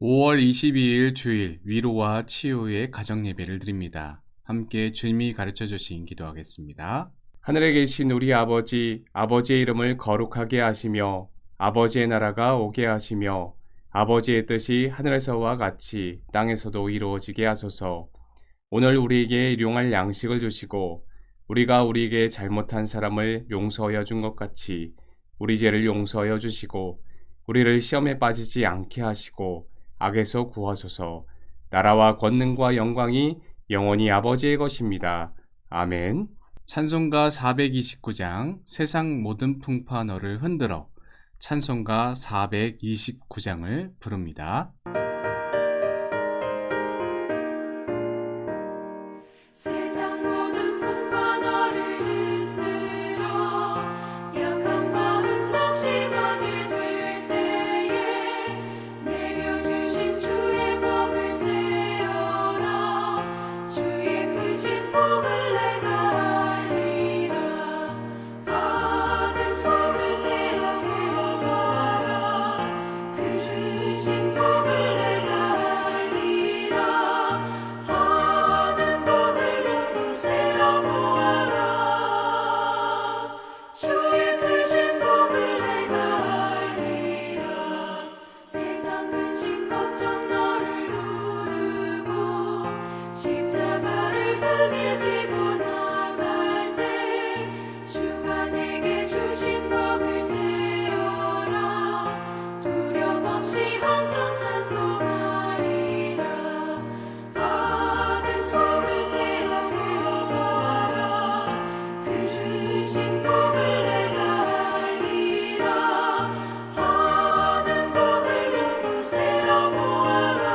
5월 22일 주일 위로와 치유의 가정 예배를 드립니다. 함께 주님이 가르쳐 주신 기도하겠습니다. 하늘에 계신 우리 아버지, 아버지의 이름을 거룩하게 하시며 아버지의 나라가 오게 하시며 아버지의 뜻이 하늘에서와 같이 땅에서도 이루어지게 하소서. 오늘 우리에게 일용할 양식을 주시고 우리가 우리에게 잘못한 사람을 용서하여 준 것 같이 우리 죄를 용서하여 주시고 우리를 시험에 빠지지 않게 하시고 악에서 구하소서. 나라와 권능과 영광이 영원히 아버지의 것입니다. 아멘. 찬송가 429장 세상 모든 풍파 너를 흔들어 찬송가 429장을 부릅니다. 세상 모든 풍파 너를 흔들어 약한 마음 낙심하게 될 때에 내려주신 주의 복을 세어라. 주의 크신 복을 내가 알리라. 받은 속을 세어 모아라. 그 주신 복을 내가 알리라. 받은 복을 세어 모아라. 주의 크신 복을 내가 알리라. 세상 근심 걱정 너를 누르고 십자가를 등에 지고 나갈 때 주가 내게 주신 복을 세어라. 두려움 없이 항상 찬송하리라. 받은 속을 세어 모아라. 그 주신 복을 내가 알리라. 받은 복을 모두 세어 모아라.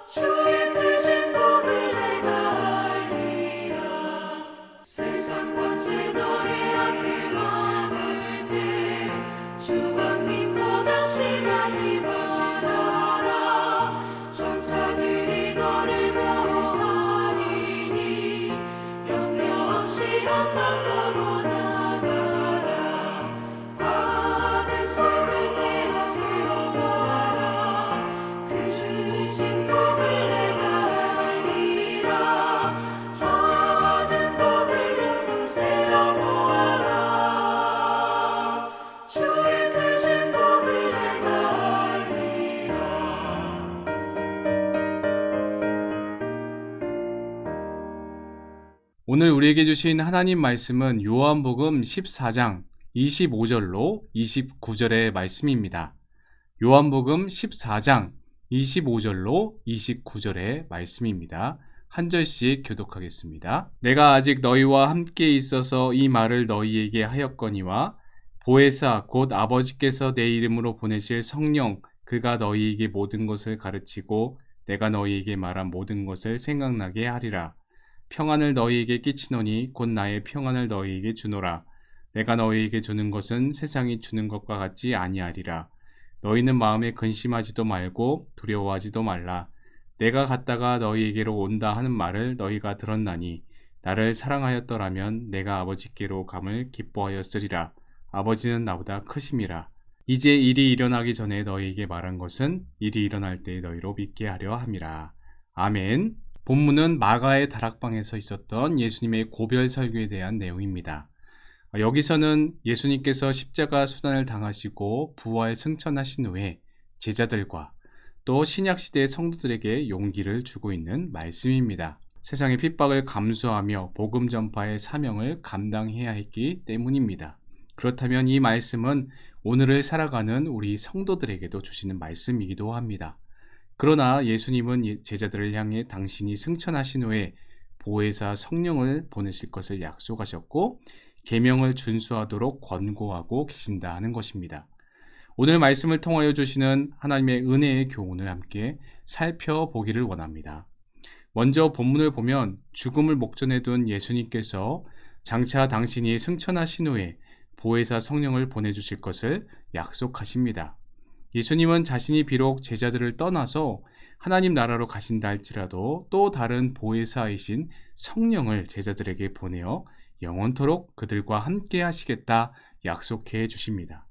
주의 크신 복을 내가 알리라. 세상 권세 너의 앞길 막을 때 주만 믿고 낙심하지 말아라. 천사들이 너를 보호하리니 염려 없이 한만 보고 나가라. 받은 속을 세어 모아라. 그 주신 복을 내가 알리라. 받은 복을 모두 세어 모아라. 주의 크신 복을 내가 알리라. 오늘 우리에게 주신 하나님 말씀은 요한복음 14장 25절로 29절의 말씀입니다. 요한복음 14장 25절로 29절의 말씀입니다. 한 절씩 교독하겠습니다. 내가 아직 너희와 함께 있어서 이 말을 너희에게 하였거니와 보혜사 곧 아버지께서 내 이름으로 보내실 성령 그가 너희에게 모든 것을 가르치고 내가 너희에게 말한 모든 것을 생각나게 하리라. 평안을 너희에게 끼치노니 곧 나의 평안을 너희에게 주노라. 내가 너희에게 주는 것은 세상이 주는 것과 같지 아니하리라. 너희는 마음에 근심하지도 말고 두려워하지도 말라. 내가 갔다가 너희에게로 온다 하는 말을 너희가 들었나니 나를 사랑하였더라면 내가 아버지께로 감을 기뻐하였으리라. 아버지는 나보다 크심이라. 이제 일이 일어나기 전에 너희에게 말한 것은 일이 일어날 때 너희로 믿게 하려 함이라. 아멘. 본문은 마가의 다락방에서 있었던 예수님의 고별 설교에 대한 내용입니다. 여기서는 예수님께서 십자가 수단을 당하시고 부활 승천하신 후에 제자들과 또 신약시대의 성도들에게 용기를 주고 있는 말씀입니다. 세상의 핍박을 감수하며 복음 전파의 사명을 감당해야 했기 때문입니다. 그렇다면 이 말씀은 오늘을 살아가는 우리 성도들에게도 주시는 말씀이기도 합니다. 그러나 예수님은 제자들을 향해 당신이 승천하신 후에 보혜사 성령을 보내실 것을 약속하셨고 계명을 준수하도록 권고하고 계신다 하는 것입니다. 오늘 말씀을 통하여 주시는 하나님의 은혜의 교훈을 함께 살펴보기를 원합니다. 먼저 본문을 보면 죽음을 목전에 둔 예수님께서 장차 당신이 승천하신 후에 보혜사 성령을 보내주실 것을 약속하십니다. 예수님은 자신이 비록 제자들을 떠나서 하나님 나라로 가신다 할지라도 또 다른 보혜사이신 성령을 제자들에게 보내어 영원토록 그들과 함께 하시겠다 약속해 주십니다.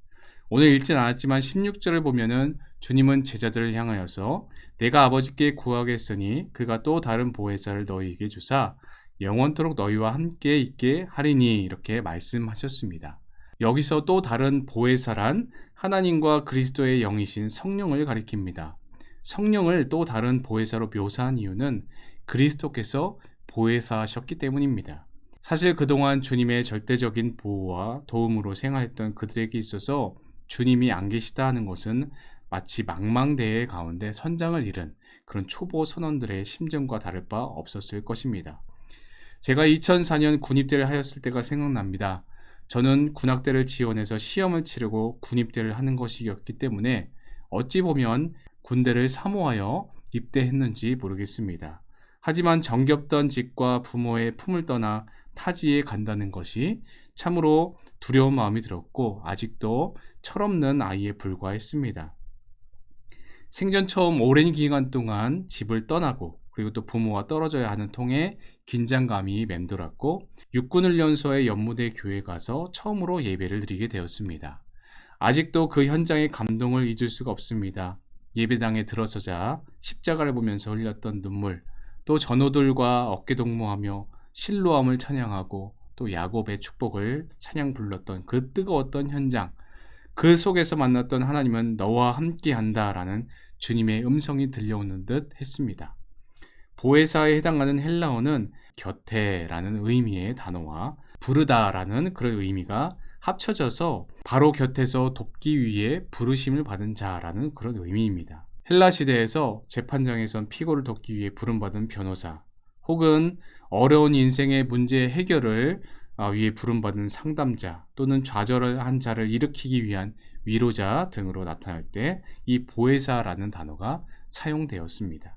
오늘 읽진 않았지만 16절을 보면은 주님은 제자들을 향하여서 내가 아버지께 구하겠으니 그가 또 다른 보혜사를 너희에게 주사 영원토록 너희와 함께 있게 하리니 이렇게 말씀하셨습니다. 여기서 또 다른 보혜사란 하나님과 그리스도의 영이신 성령을 가리킵니다. 성령을 또 다른 보혜사로 묘사한 이유는 그리스도께서 보혜사셨기 때문입니다. 사실 그동안 주님의 절대적인 보호와 도움으로 생활했던 그들에게 있어서 주님이 안 계시다 하는 것은 마치 망망대해 가운데 선장을 잃은 그런 초보 선원들의 심정과 다를 바 없었을 것입니다. 제가 2004년 군입대를 하였을 때가 생각납니다. 저는 군악대를 지원해서 시험을 치르고 군입대를 하는 것이었기 때문에 어찌 보면 군대를 사모하여 입대했는지 모르겠습니다. 하지만 정겹던 집과 부모의 품을 떠나 타지에 간다는 것이 참으로 두려운 마음이 들었고 아직도 철없는 아이에 불과했습니다. 생전 처음 오랜 기간 동안 집을 떠나고 그리고 또 부모와 떨어져야 하는 통에 긴장감이 맴돌았고 육군훈련소의 연무대 교회에 가서 처음으로 예배를 드리게 되었습니다. 아직도 그 현장의 감동을 잊을 수가 없습니다. 예배당에 들어서자 십자가를 보면서 흘렸던 눈물, 또 전우들과 어깨동무하며 실로암을 찬양하고 또 야곱의 축복을 찬양 불렀던 그 뜨거웠던 현장, 그 속에서 만났던 하나님은 너와 함께한다 라는 주님의 음성이 들려오는 듯 했습니다. 보혜사에 해당하는 헬라어는 곁에라는 의미의 단어와 부르다라는 그런 의미가 합쳐져서 바로 곁에서 돕기 위해 부르심을 받은 자라는 그런 의미입니다. 헬라 시대에서 재판장에선 피고를 돕기 위해 부름받은 변호사 혹은 어려운 인생의 문제 해결을 위해 부름받은 상담자 또는 좌절한 자를 일으키기 위한 위로자 등으로 나타날 때 이 보혜사라는 단어가 사용되었습니다.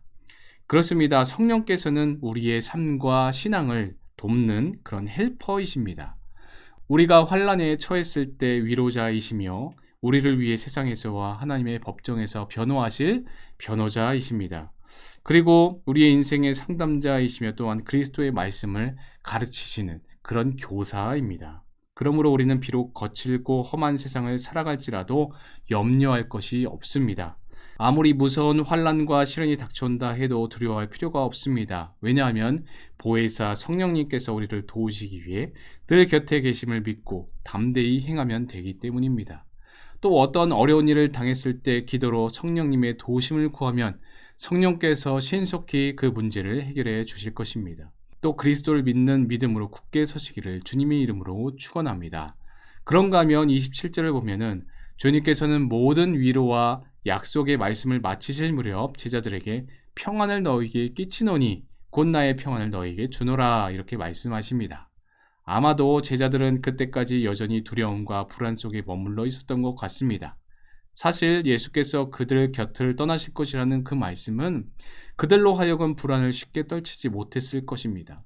그렇습니다. 성령께서는 우리의 삶과 신앙을 돕는 그런 헬퍼이십니다. 우리가 환난에 처했을 때 위로자이시며 우리를 위해 세상에서와 하나님의 법정에서 변호하실 변호자이십니다. 그리고 우리의 인생의 상담자이시며 또한 그리스도의 말씀을 가르치시는 그런 교사입니다. 그러므로 우리는 비록 거칠고 험한 세상을 살아갈지라도 염려할 것이 없습니다. 아무리 무서운 환난과 시련이 닥쳐온다 해도 두려워할 필요가 없습니다. 왜냐하면 보혜사 성령님께서 우리를 도우시기 위해 늘 곁에 계심을 믿고 담대히 행하면 되기 때문입니다. 또 어떤 어려운 일을 당했을 때 기도로 성령님의 도우심을 구하면 성령께서 신속히 그 문제를 해결해 주실 것입니다. 또 그리스도를 믿는 믿음으로 굳게 서시기를 주님의 이름으로 축원합니다. 그런가 하면 27절을 보면은 주님께서는 모든 위로와 약속의 말씀을 마치실 무렵 제자들에게 평안을 너희에게 끼치노니 곧 나의 평안을 너희에게 주노라 이렇게 말씀하십니다. 아마도 제자들은 그때까지 여전히 두려움과 불안 속에 머물러 있었던 것 같습니다. 사실 예수께서 그들 곁을 떠나실 것이라는 그 말씀은 그들로 하여금 불안을 쉽게 떨치지 못했을 것입니다.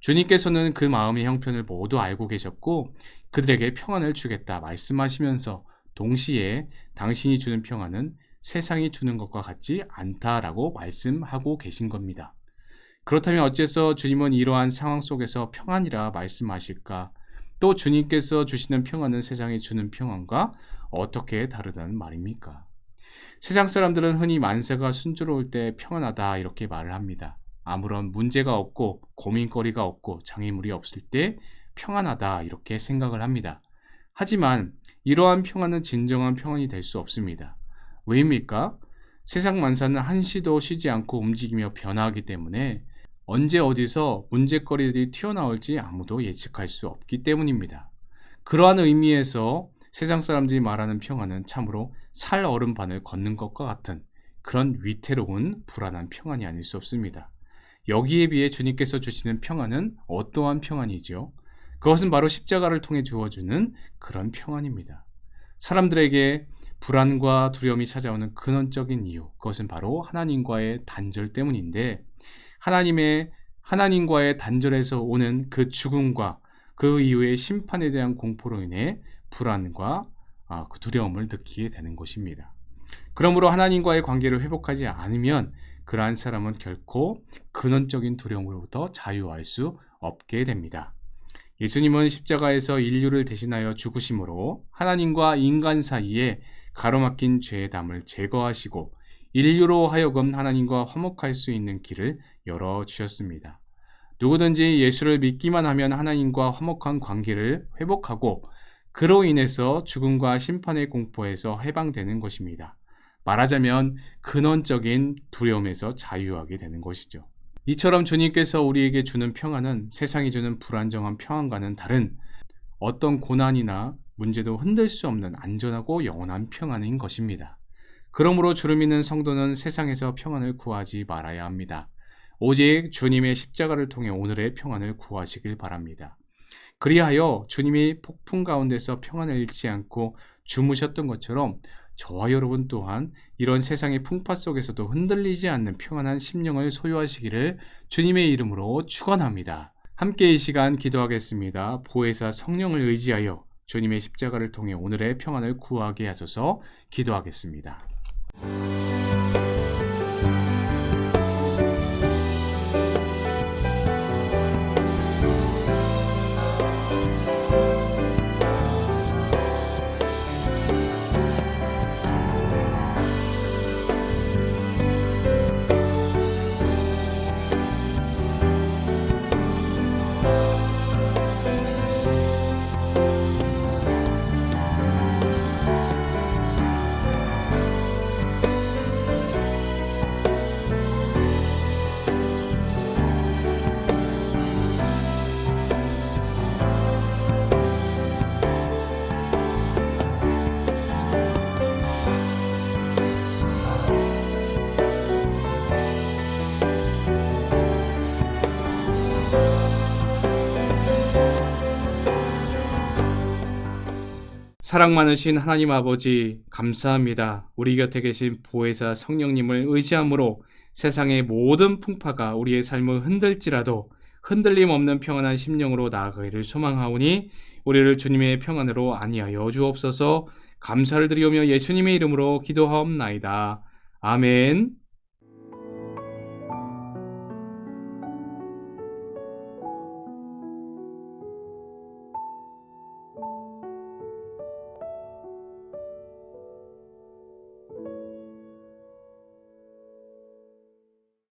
주님께서는 그 마음의 형편을 모두 알고 계셨고 그들에게 평안을 주겠다 말씀하시면서 동시에 당신이 주는 평안은 세상이 주는 것과 같지 않다라고 말씀하고 계신 겁니다. 그렇다면 어째서 주님은 이러한 상황 속에서 평안이라 말씀하실까? 또 주님께서 주시는 평안은 세상이 주는 평안과 어떻게 다르다는 말입니까? 세상 사람들은 흔히 만세가 순조로울 때 평안하다 이렇게 말을 합니다. 아무런 문제가 없고 고민거리가 없고 장애물이 없을 때 평안하다 이렇게 생각을 합니다. 하지만 이러한 평안은 진정한 평안이 될 수 없습니다. 왜입니까? 세상 만사는 한시도 쉬지 않고 움직이며 변화하기 때문에 언제 어디서 문제거리들이 튀어나올지 아무도 예측할 수 없기 때문입니다. 그러한 의미에서 세상 사람들이 말하는 평안은 참으로 살 얼음반을 걷는 것과 같은 그런 위태로운 불안한 평안이 아닐 수 없습니다. 여기에 비해 주님께서 주시는 평안은 어떠한 평안이죠? 그것은 바로 십자가를 통해 주어주는 그런 평안입니다. 사람들에게 불안과 두려움이 찾아오는 근원적인 이유, 그것은 바로 하나님과의 단절 때문인데 하나님과의 단절에서 오는 그 죽음과 그 이후의 심판에 대한 공포로 인해 불안과 그 두려움을 느끼게 되는 것입니다. 그러므로 하나님과의 관계를 회복하지 않으면 그러한 사람은 결코 근원적인 두려움으로부터 자유할 수 없게 됩니다. 예수님은 십자가에서 인류를 대신하여 죽으심으로 하나님과 인간 사이에 가로막힌 죄의 담을 제거하시고 인류로 하여금 하나님과 화목할 수 있는 길을 열어주셨습니다. 누구든지 예수를 믿기만 하면 하나님과 화목한 관계를 회복하고 그로 인해서 죽음과 심판의 공포에서 해방되는 것입니다. 말하자면 근원적인 두려움에서 자유하게 되는 것이죠. 이처럼 주님께서 우리에게 주는 평안은 세상이 주는 불안정한 평안과는 다른 어떤 고난이나 문제도 흔들 수 없는 안전하고 영원한 평안인 것입니다. 그러므로 주를 믿는 성도는 세상에서 평안을 구하지 말아야 합니다. 오직 주님의 십자가를 통해 오늘의 평안을 구하시길 바랍니다. 그리하여 주님이 폭풍 가운데서 평안을 잃지 않고 주무셨던 것처럼 저와 여러분 또한 이런 세상의 풍파 속에서도 흔들리지 않는 평안한 심령을 소유하시기를 주님의 이름으로 축원합니다. 함께 이 시간 기도하겠습니다. 보혜사 성령을 의지하여 주님의 십자가를 통해 오늘의 평안을 구하게 하소서. 기도하겠습니다. 사랑 많으신 하나님 아버지 감사합니다. 우리 곁에 계신 보혜사 성령님을 의지함으로 세상의 모든 풍파가 우리의 삶을 흔들지라도 흔들림 없는 평안한 심령으로 나아가기를 소망하오니 우리를 주님의 평안으로 안위하여 주옵소서. 감사를 드리오며 예수님의 이름으로 기도하옵나이다. 아멘.